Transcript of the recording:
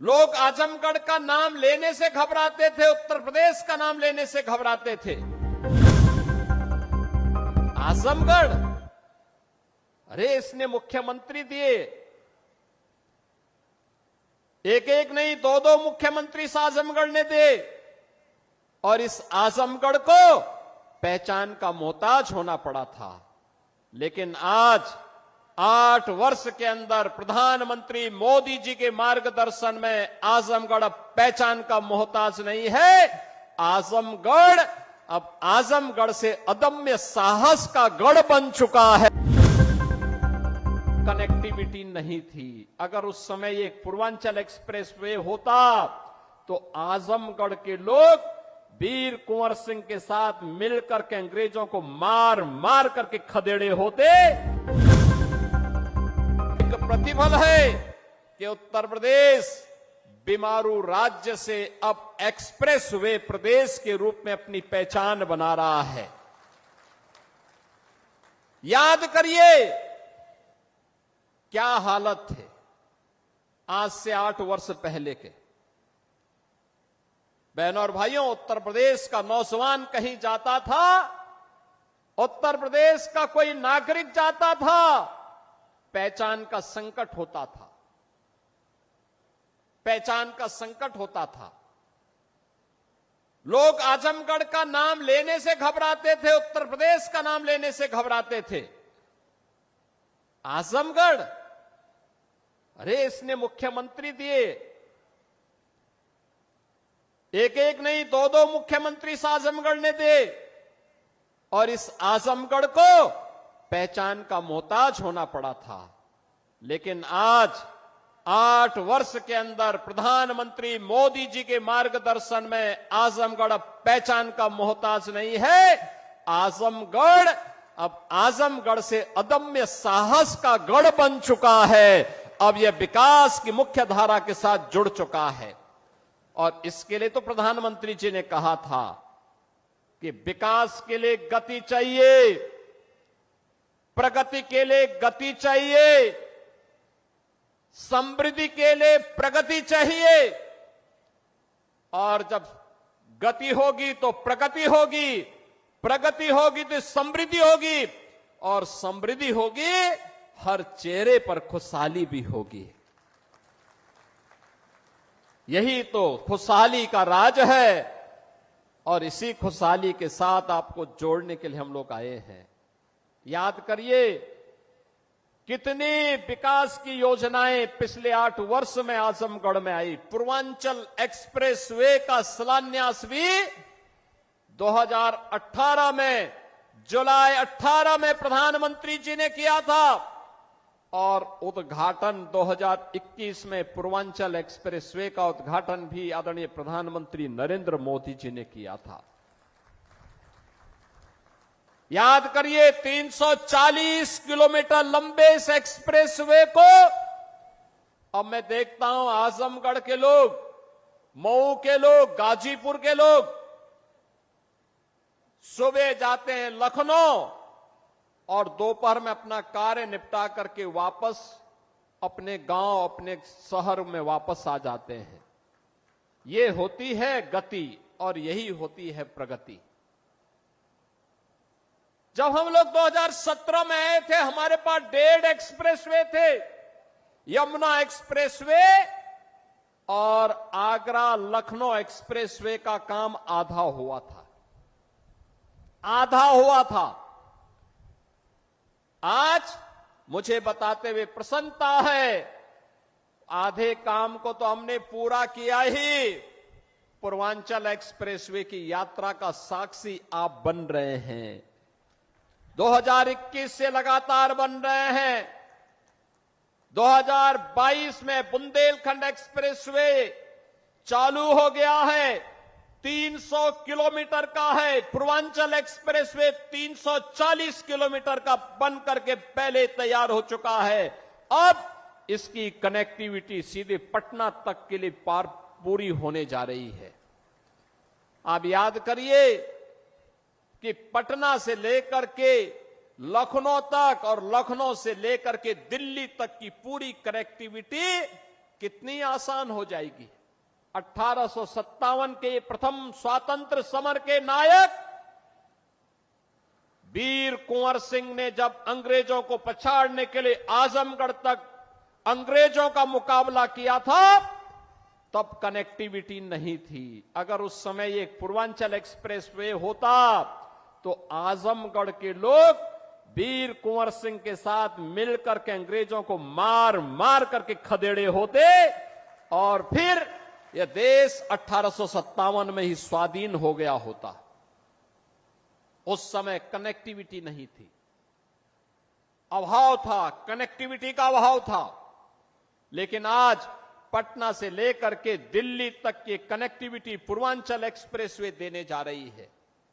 लोग आजमगढ़ का नाम लेने से घबराते थे, उत्तर प्रदेश का नाम लेने से घबराते थे। आजमगढ़, अरे इसने मुख्यमंत्री दिए, एक एक नहीं दो दो मुख्यमंत्री इस आजमगढ़ ने दिए, और इस आजमगढ़ को पहचान का मोहताज होना पड़ा था। लेकिन आज 8 वर्ष के अंदर प्रधानमंत्री मोदी जी के मार्गदर्शन में आजमगढ़ अब पहचान का मोहताज नहीं है। आजमगढ़ अब आजमगढ़ से अदम्य साहस का गढ़ बन चुका है। कनेक्टिविटी नहीं थी। अगर उस समय ये पूर्वांचल एक्सप्रेसवे होता तो आजमगढ़ के लोग वीर कुंवर सिंह के साथ मिलकर के अंग्रेजों को मार मार करके खदेड़े होते। एक प्रतिफल है कि उत्तर प्रदेश बीमारू राज्य से अब एक्सप्रेसवे प्रदेश के रूप में अपनी पहचान बना रहा है। याद करिए क्या हालत थे आज से 8 वर्ष पहले के। बहनों और भाइयों, उत्तर प्रदेश का नौजवान कहीं जाता था, उत्तर प्रदेश का कोई नागरिक जाता था, पहचान का संकट होता था, पहचान का संकट होता था। लोग आजमगढ़ का नाम लेने से घबराते थे, उत्तर प्रदेश का नाम लेने से घबराते थे। आजमगढ़, अरे इसने मुख्यमंत्री दिए, एक एक नहीं दो दो मुख्यमंत्री इस आजमगढ़ ने दिए, और इस आजमगढ़ को पहचान का मोहताज होना पड़ा था। लेकिन आज 8 वर्ष के अंदर प्रधानमंत्री मोदी जी के मार्गदर्शन में आजमगढ़ अब पहचान का मोहताज नहीं है। आजमगढ़ अब आजमगढ़ से अदम्य साहस का गढ़ बन चुका है। अब यह विकास की मुख्य धारा के साथ जुड़ चुका है। और इसके लिए तो प्रधानमंत्री जी ने कहा था कि विकास के लिए गति चाहिए, प्रगति के लिए गति चाहिए, समृद्धि के लिए प्रगति चाहिए। और जब गति होगी तो प्रगति होगी, प्रगति होगी तो समृद्धि होगी, और समृद्धि होगी हर चेहरे पर खुशहाली भी होगी। यही तो खुशहाली का राज है, और इसी खुशहाली के साथ आपको जोड़ने के लिए हम लोग आए हैं। याद करिए कितनी विकास की योजनाएं पिछले 8 वर्ष में आजमगढ़ में आई। पूर्वांचल एक्सप्रेसवे का शिलान्यास भी 2018 में, जुलाई 18 में प्रधानमंत्री जी ने किया था, और उद्घाटन 2021 में पूर्वांचल एक्सप्रेसवे का उद्घाटन भी आदरणीय प्रधानमंत्री नरेंद्र मोदी जी ने किया था। याद करिए 340 किलोमीटर लंबे इस एक्सप्रेसवे को अब मैं देखता हूं आजमगढ़ के लोग, मऊ के लोग, गाजीपुर के लोग सुबह जाते हैं लखनऊ और दोपहर में अपना कार्य निपटा करके वापस अपने गांव, अपने शहर में वापस आ जाते हैं। ये होती है गति और यही होती है प्रगति। जब हम लोग 2017 में आए थे, हमारे पास 1.5 एक्सप्रेसवे थे, यमुना एक्सप्रेसवे और आगरा लखनऊ एक्सप्रेसवे का काम आधा हुआ था, आधा हुआ था। आज मुझे बताते हुए प्रसन्नता है, आधे काम को तो हमने पूरा किया ही। पूर्वांचल एक्सप्रेसवे की यात्रा का साक्षी आप बन रहे हैं। 2021 से लगातार बन रहे हैं। 2022 में बुंदेलखंड एक्सप्रेसवे चालू हो गया है, 300 किलोमीटर का है। पूर्वांचल एक्सप्रेसवे 340 किलोमीटर का बन करके पहले तैयार हो चुका है। अब इसकी कनेक्टिविटी सीधे पटना तक के लिए पूरी होने जा रही है। आप याद करिए कि पटना से लेकर के लखनऊ तक और लखनऊ से लेकर के दिल्ली तक की पूरी कनेक्टिविटी कितनी आसान हो जाएगी। 1857 के प्रथम स्वातंत्र समर के नायक वीर कुंवर सिंह ने जब अंग्रेजों को पछाड़ने के लिए आजमगढ़ तक अंग्रेजों का मुकाबला किया था, तब कनेक्टिविटी नहीं थी। अगर उस समय ये पूर्वांचल एक्सप्रेसवे होता तो आजमगढ़ के लोग वीर कुंवर सिंह के साथ मिलकर के अंग्रेजों को मार मार करके खदेड़े होते और फिर यह देश 1857 में ही स्वाधीन हो गया होता। उस समय कनेक्टिविटी नहीं थी, अभाव था, कनेक्टिविटी का अभाव था। लेकिन आज पटना से लेकर के दिल्ली तक की कनेक्टिविटी पूर्वांचल एक्सप्रेसवे देने जा रही है।